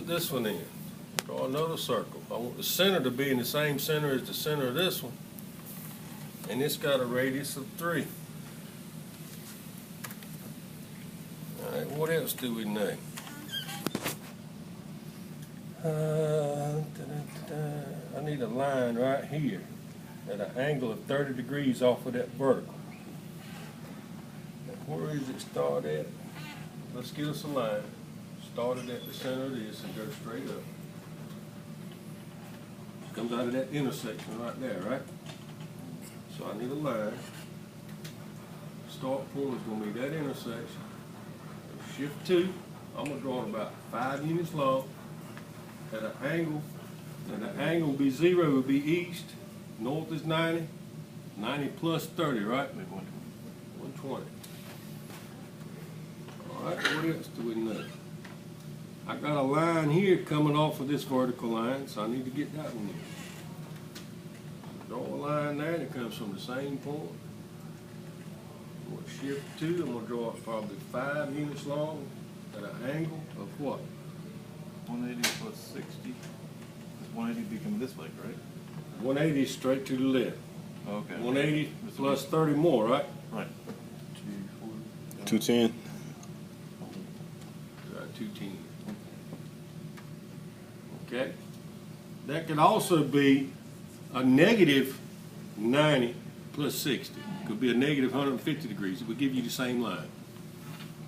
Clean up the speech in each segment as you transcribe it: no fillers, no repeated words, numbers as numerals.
this one in. Draw another circle. I want the center to be in the same center as the center of this one. And it's got a radius of 3. All right, what else do we know? I need a line right here at an angle of 30 degrees off of that vertical. Now, where does it start at? Let's get us a line. Started at the center of this and go straight up. Comes out of that intersection right there, right? So I need a line. Start point is going to be that intersection. Shift 2. I'm going to draw it about 5 units long at an angle. And the angle will be 0, will be east. North is 90. 90 plus 30, right? 120. All right, what else do we know? I got a line here coming off of this vertical line, so I need to get that one in. Draw a line there, and it comes from the same point. I'm going to shift 2. I'm going to draw it probably 5 units long at an angle of what? 180 plus 60. 180 be coming this way, right? 180 straight to the left. Okay. 180 plus 30 more, right? Right. 210. 210. Okay. That could also be a negative 90 plus 60. Could be a negative 150 degrees. It would give you the same line.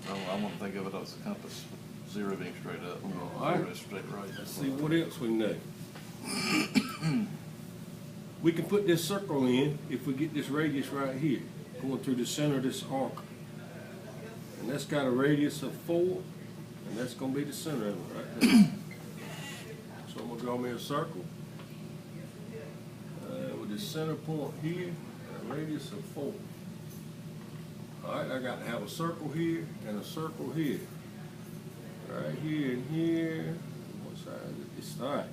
Oh, I want to think of it as a compass. 0 being straight up. All right. 0 is straight right. Let's see what else we know. We can put this circle in if we get this radius right here, going through the center of this arc. And that's got a radius of 4, and that's going to be the center of it right there. So I'm going to draw me a circle with the center point here and a radius of 4. All right, I got to have a circle here and a circle here. Right here and here. What side is it? All right.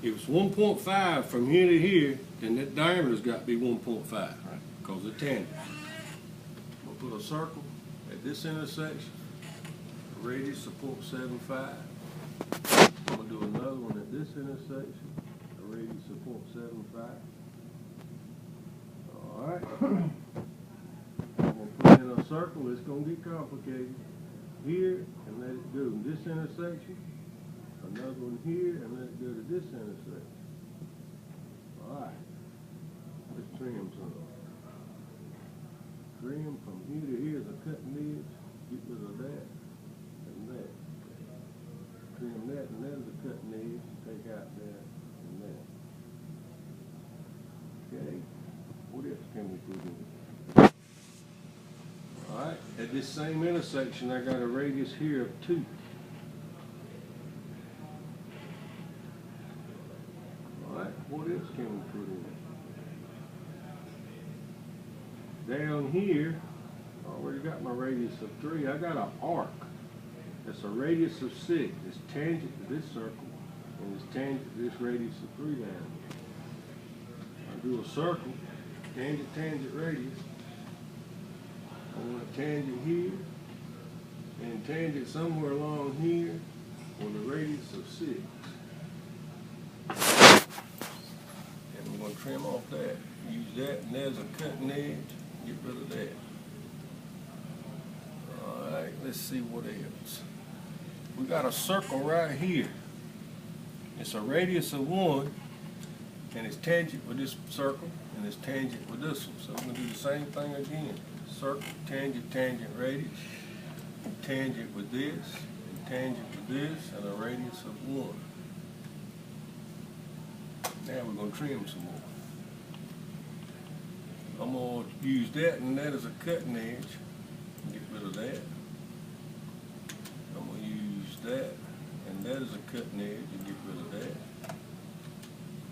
If it's 1.5 from here to here, then that diameter's got to be 1.5, right? Because of tangent. I'm going to put a circle at this intersection, a radius of 0.75. I'm going to do another one at this intersection, a radius of 0.75. All right. I'm going to put in a circle. It's going to get complicated. Here, and let it go in this intersection. Another one here, and let it go to this intersection. All right. Let's trim some. Trim from here to here is a cutting edge. Get rid of that and that. Trim that, and that is a cutting edge. Take out that and that. Okay. What else can we put in? All right, at this same intersection, I got a radius here of 2. All right, what else can we put in? Down here, I already got my radius of 3. I got an arc. That's a radius of 6. It's tangent to this circle, and it's tangent to this radius of 3 down here. I do a circle, tangent, tangent, radius. I want a tangent here, and tangent somewhere along here with a radius of 6. And we're going to trim off that. Use that, and there's a cutting edge. Get rid of that. All right, let's see what else. We got a circle right here. It's a radius of 1, and it's tangent with this circle, and it's tangent with this one. So I'm going to do the same thing again. Circle, tangent, tangent, radius, tangent with this, and tangent with this, and a radius of 1. Now we're going to trim some more. I'm going to use that and that as a cutting edge. Get rid of that. I'm going to use that and that as a cutting edge and get rid of that.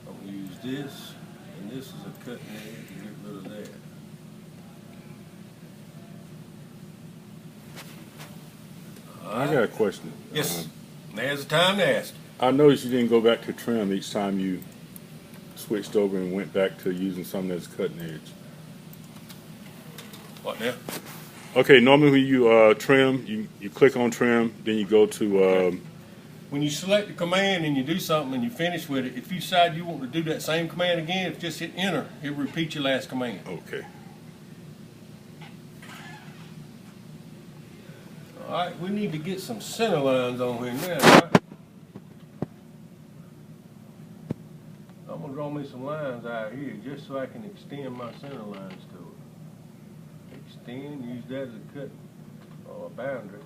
I'm going to use this and this as a cutting edge and get rid of that. I got a question. Yes, now's the time to ask. I noticed you didn't go back to trim each time you switched over and went back to using something that's cutting edge. What now? Okay, normally when you trim, you click on trim, then you go to when you select the command and you do something and you finish with it, if you decide you want to do that same command again, if just hit enter, it'll repeat your last command. Okay. All right, we need to get some center lines on here now, right? I'm gonna draw me some lines out here just so I can extend my center lines to it. Extend, use that as a cut or a boundary.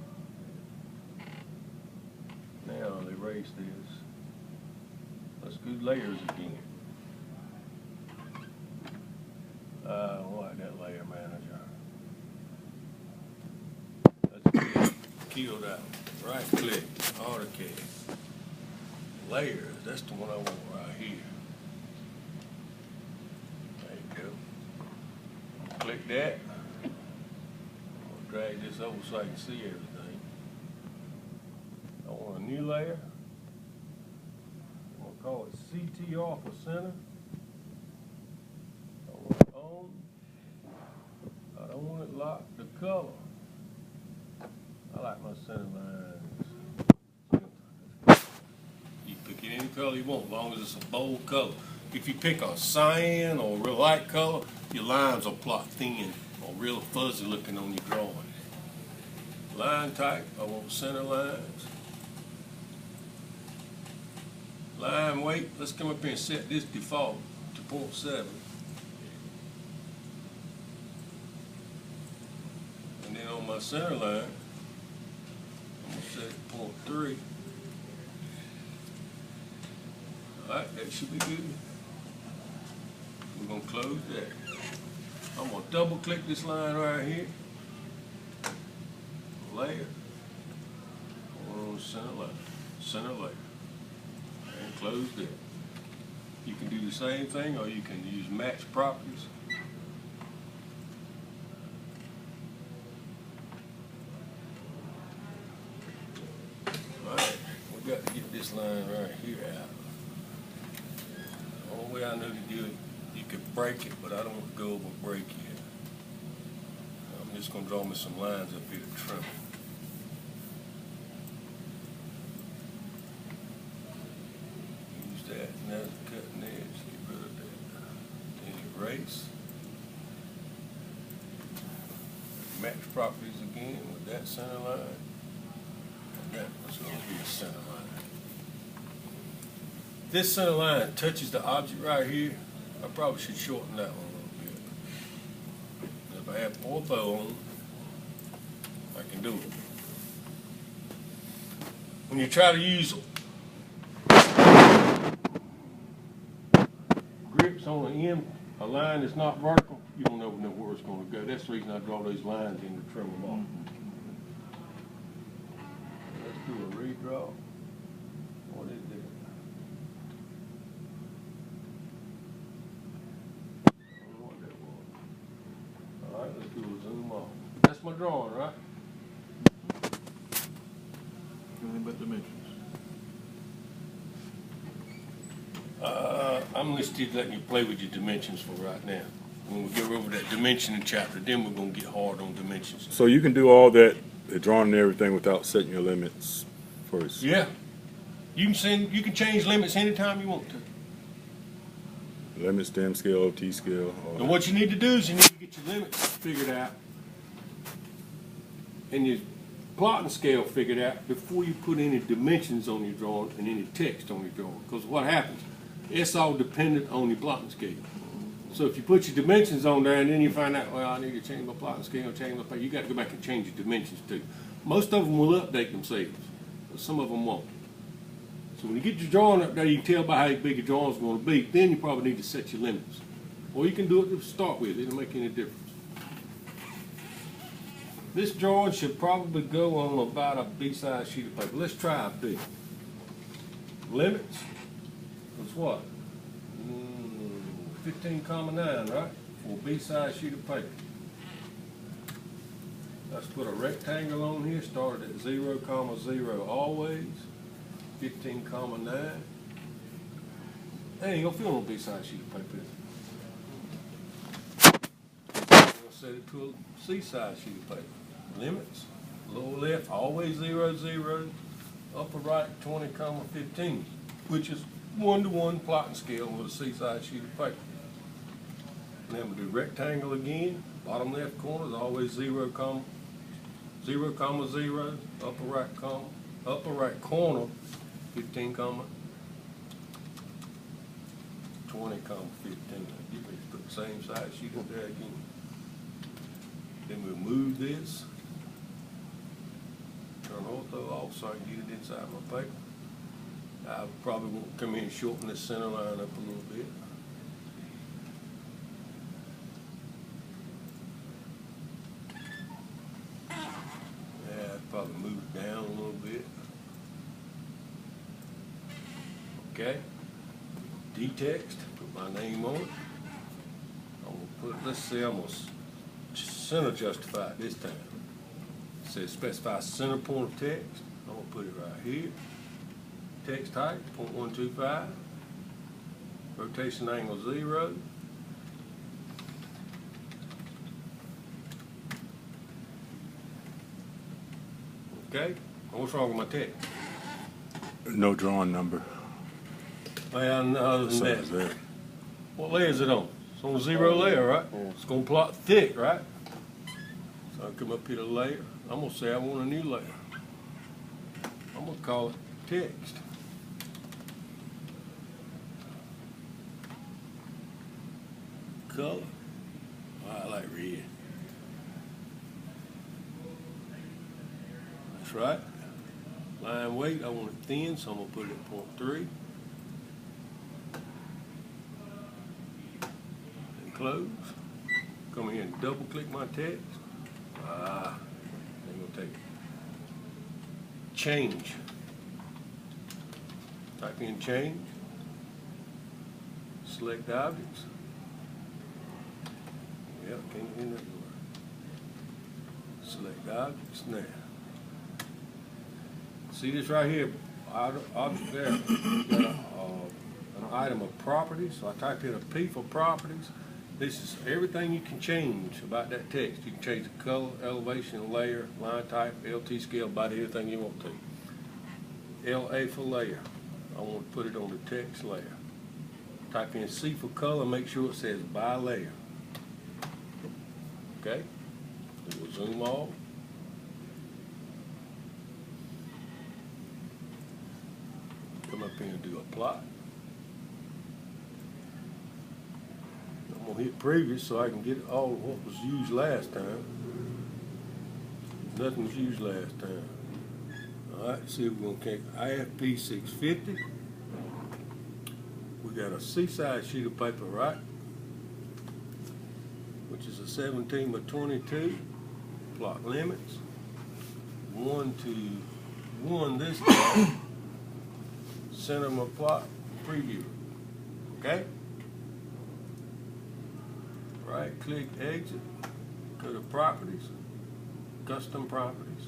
Now I'll erase this. Let's do layers again. What that layer manager? Let's kill that one. Right click, AutoCAD. Layers, that's the one I want right here. There you go. Click that. I'll drag this over so I can see everything. I want a new layer. I'm going to call it CTR for center. I want it on. I don't want it locked to color. I like my center lines. You pick it any color you want, as long as it's a bold color. If you pick a cyan or a real light color, your lines will plot thin or real fuzzy looking on your drawing. Line type, I want center lines. Line weight, let's come up here and set this default to 0.7. And then on my center line, I'm going to set it to 0.3. Alright, that should be good. We're going to close that. I'm going to double click this line right here. Layer. On center line. Center layer. And close that. You can do the same thing or you can use match properties. Alright, we got to get this line right here out. The only way I know to do it, you could break it, but I don't want to go over break yet. I'm just going to draw me some lines up here to trim it. Use that, and that's a cutting edge. Get rid of that. Then erase. Match properties again with that center line. And that was going to be the center line. This center line touches the object right here. I probably should shorten that one a little bit. If I have ortho on, I can do it. When you try to use grips on the end, a line that's not vertical, you don't never know where it's going to go. That's the reason I draw those lines in to trim them off. Let's do a redraw. What is this? Alright, let's do a zoom off. That's my drawing, right? Anything but dimensions. I'm listed letting you play with your dimensions for right now. When we get over that dimensioning chapter, then we're going to get hard on dimensions. So you can do all that, the drawing and everything, without setting your limits first. Yeah. You can change limits anytime you want to. Limit, stem scale, T scale. And what you need to do is you need to get your limits figured out and your plotting scale figured out before you put any dimensions on your drawing and any text on your drawing. Because what happens, it's all dependent on your plotting scale. So if you put your dimensions on there and then you find out, well, I need to change my plotting scale, change my, you got to go back and change your dimensions too. Most of them will update themselves, but some of them won't. So when you get your drawing up there, you can tell by how big your drawing is going to be. Then you probably need to set your limits. Or you can do it to start with. It don't make any difference. This drawing should probably go on about a B-size sheet of paper. Let's try a B. Limits was what? 15,9, right? For a B-size sheet of paper. Let's put a rectangle on here. Started at 0, 0 always. 15,9. That ain't gonna fit on a B-size sheet of paper. I'm gonna set it to a C-size sheet of paper. Limits, lower left, always 0, 0. upper right 20,15, which is 1-to-1 plotting scale with a C-size sheet of paper. And then we do rectangle again. Bottom left corner is always 0, 0, 0. Upper right corner 15, 20, 15. You can put the same size sheet up there again. Then we'll move this. Turn ortho off so I can get it inside my paper. I probably won't come in and shorten this center line up a little bit. Yeah, I'd probably move it down a little bit. Okay. D-text, put my name on it. I'm gonna put, let's see, I'm gonna center justify it this time. It says specify center point of text. I'm gonna put it right here. Text height, 0.125. Rotation angle 0. Okay, what's wrong with my text? No drawing number. Well, other So than is that, that. what layer is it on? It's on 0 layer, right? It's gonna plot thick, right? So I come up here to layer. I'm gonna say I want a new layer. I'm gonna call it text. Color. I like red. That's right. Line weight, I want it thin, so I'm gonna put it at 0.3. And close. Come here and double click my text. I'm gonna take change. Type in change. Select objects. Yep, can't get that word. Select objects now. See this right here? Object there. Got an item of properties. So I type in a P for properties. This is everything you can change about that text. You can change the color, elevation, layer, line type, LT scale, about anything you want to. LA for layer. I want to put it on the text layer. Type in C for color, make sure it says by layer. Okay? We'll zoom off. Come up here and do a plot. I'm gonna hit previous so I can get all of what was used last time. Nothing was used last time. All right, see if we're gonna take IFP 650. We got a C-size sheet of paper, right? Which is a 17 by 22. Plot limits. 1 to 1 this time. Center my plot, preview. Okay? Right click, exit, go to properties, custom properties.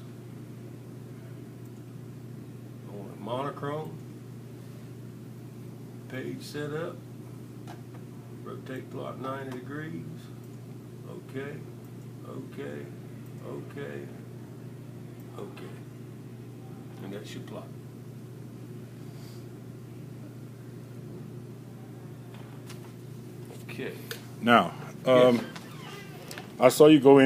I want monochrome, page setup, rotate plot 90 degrees. Okay, okay, okay, okay. And that's your plot. Okay. Now, Yes. I saw you go in.